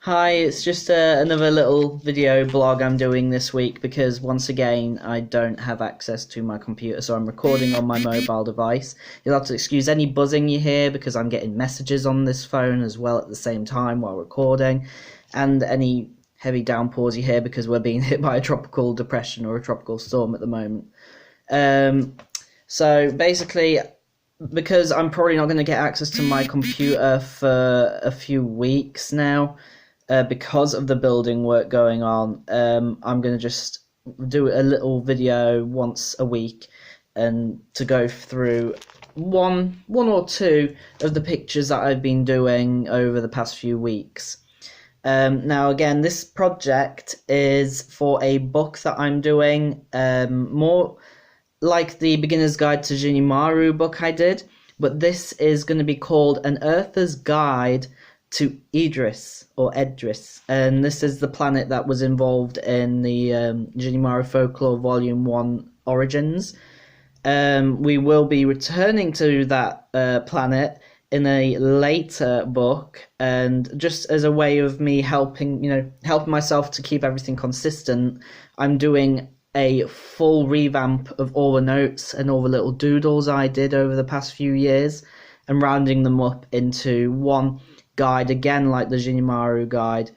Hi, it's just another little video blog I'm doing this week because once again I don't have access to my computer, so I'm recording on my mobile device. You'll have to excuse any buzzing you hear because I'm getting messages on this phone as well at the same time while recording, and any heavy downpours you hear because we're being hit by a tropical depression or a tropical storm at the moment. So basically, because I'm probably not going to get access to my computer for a few weeks now, because of the building work going on, I'm going to just do a little video once a week and to go through one or two of the pictures that I've been doing over the past few weeks. Now, again, this project is for a book that I'm doing, more like the Beginner's Guide to Junimaru book I did, but this is going to be called An Earther's Guide to Idris, and this is the planet that was involved in the Junimaru Folklore Volume 1 Origins. We will be returning to that planet in a later book, and just as a way of me helping myself to keep everything consistent, I'm doing a full revamp of all the notes and all the little doodles I did over the past few years and rounding them up into one guide, again like the Junimaru guide,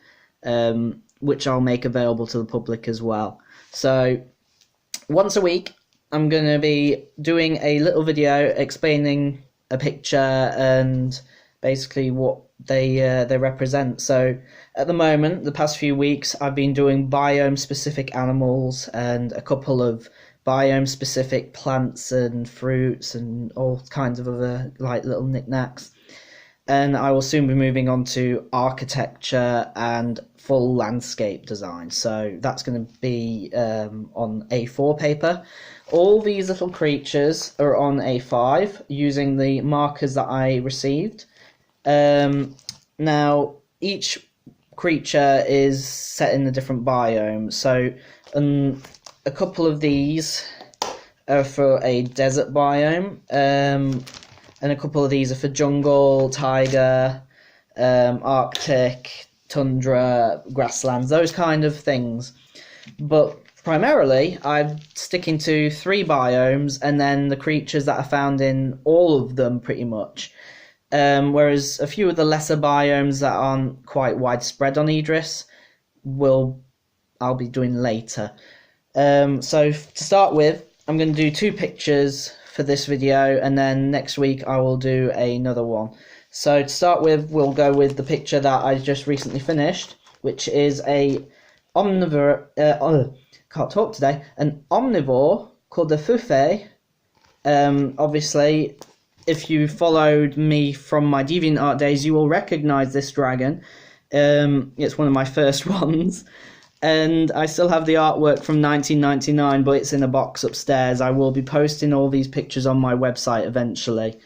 which I'll make available to the public as well. So once a week I'm going to be doing a little video explaining a picture and basically what they represent. So at the moment, the past few weeks, I've been doing biome-specific animals and a couple of biome-specific plants and fruits and all kinds of other like little knickknacks. And I will soon be moving on to architecture and full landscape design. So that's going to be on A4 paper. All these little creatures are on A5 using the markers that I received. Now, each creature is set in a different biome. So a couple of these are for a desert biome. And a couple of these are for jungle, taiga, Arctic, tundra, grasslands, those kind of things. But primarily, I'm sticking to 3 biomes and then the creatures that are found in all of them pretty much. Whereas a few of the lesser biomes that aren't quite widespread on Idris I'll be doing later. So to start with, I'm going to do 2 pictures for this video, and then next week I will do another one. So to start with, we'll go with the picture that I just recently finished, which is a omnivore. Can't talk today. An omnivore called the Fufei. Obviously, if you followed me from my DeviantArt days, you will recognize this dragon. It's one of my first ones. And I still have the artwork from 1999, but it's in a box upstairs. I will be posting all these pictures on my website eventually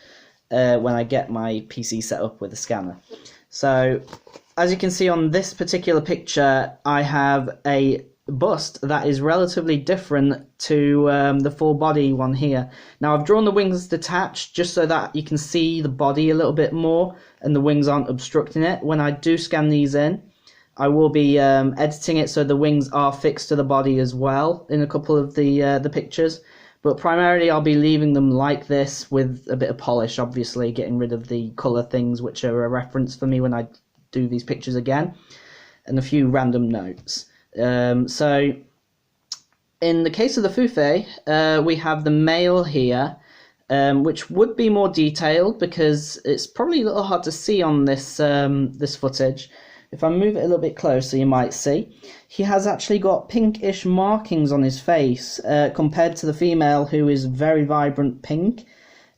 when I get my PC set up with a scanner. So, as you can see on this particular picture, I have a bust that is relatively different to the full body one here. Now, I've drawn the wings detached just so that you can see the body a little bit more and the wings aren't obstructing it. When I do scan these in, I will be editing it so the wings are fixed to the body as well in a couple of the pictures. But primarily I'll be leaving them like this with a bit of polish, obviously, getting rid of the colour things which are a reference for me when I do these pictures again, and a few random notes. So in the case of the Fufei, we have the male here, which would be more detailed because it's probably a little hard to see on this this footage. If I move it a little bit closer, you might see he has actually got pinkish markings on his face compared to the female, who is very vibrant pink.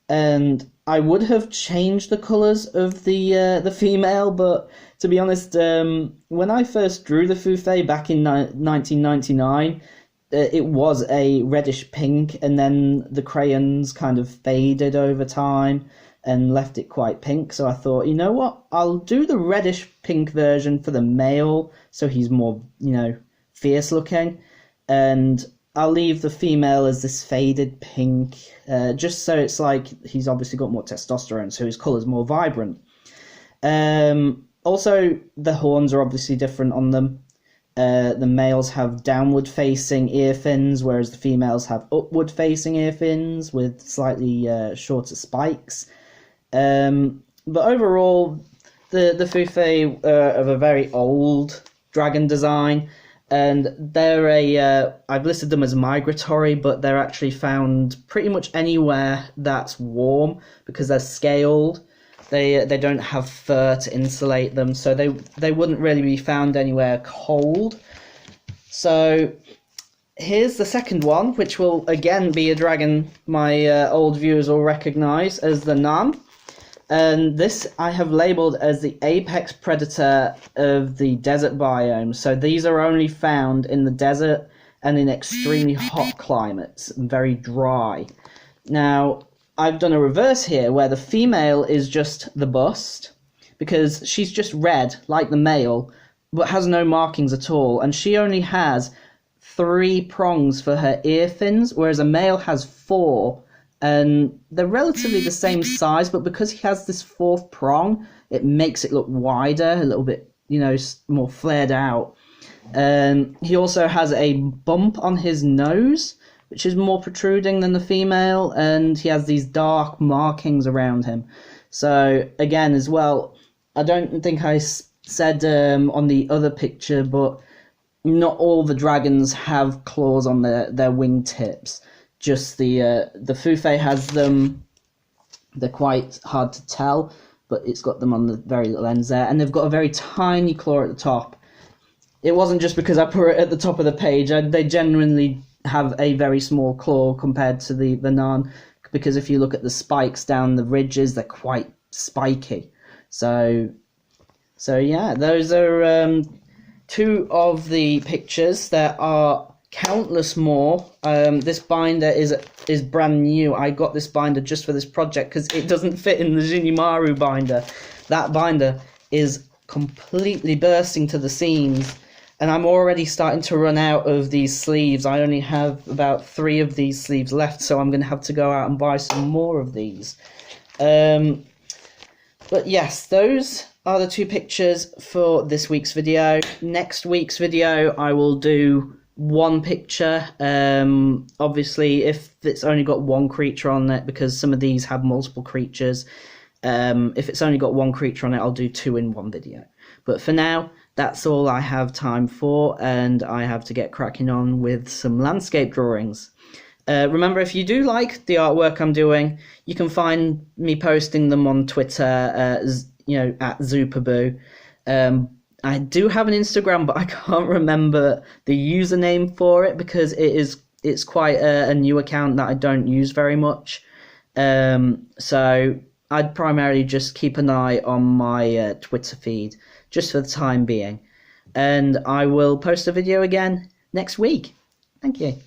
And I would have changed the colours of the female, but to be honest, when I first drew the Fufei back in 1999, it was a reddish pink, and then the crayons kind of faded over time and left it quite pink. So I thought, you know what, I'll do the reddish pink version for the male so he's more, fierce looking, and I'll leave the female as this faded pink, just so it's like he's obviously got more testosterone, so his colour's more vibrant. Also, the horns are obviously different on them. The males have downward facing ear fins, whereas the females have upward facing ear fins with slightly shorter spikes. But overall, the Fufei are of a very old dragon design, and they're I've listed them as migratory, but they're actually found pretty much anywhere that's warm because they're scaled. They don't have fur to insulate them, so they wouldn't really be found anywhere cold. So here's the second one, which will again be a dragon my old viewers will recognise as the Nan. And this I have labelled as the apex predator of the desert biome. So these are only found in the desert and in extremely hot climates, and very dry. Now, I've done a reverse here where the female is just the bust, because she's just red like the male, but has no markings at all, and she only has 3 prongs for her ear fins, whereas a male has 4. And they're relatively the same size, but because he has this 4th prong, it makes it look wider, a little bit, more flared out. He also has a bump on his nose, which is more protruding than the female, and he has these dark markings around him. So, again, as well, I don't think I said on the other picture, but not all the dragons have claws on their wingtips. Just the Fufei has them. They're quite hard to tell, but it's got them on the very little ends there, and they've got a very tiny claw at the top. It wasn't just because I put it at the top of the page. They genuinely have a very small claw compared to the Nan, because if you look at the spikes down the ridges, they're quite spiky. So yeah, those are 2 of the pictures. There are countless more. This binder is brand new. I got this binder just for this project because it doesn't fit in the Junimaru binder. That binder is completely bursting to the seams, and I'm already starting to run out of these sleeves. I only have about 3 of these sleeves left, so I'm going to have to go out and buy some more of these. But yes, those are the 2 pictures for this week's video. Next week's video, I will do 1 picture. Obviously, if it's only got 1 creature on it, because some of these have multiple creatures, if it's only got 1 creature on it, I'll do 2 in 1 video. But for now, that's all I have time for, and I have to get cracking on with some landscape drawings. Remember, if you do like the artwork I'm doing, you can find me posting them on Twitter, at Zoopaboo. I do have an Instagram, but I can't remember the username for it because it's quite a new account that I don't use very much. So I'd primarily just keep an eye on my Twitter feed just for the time being. And I will post a video again next week. Thank you.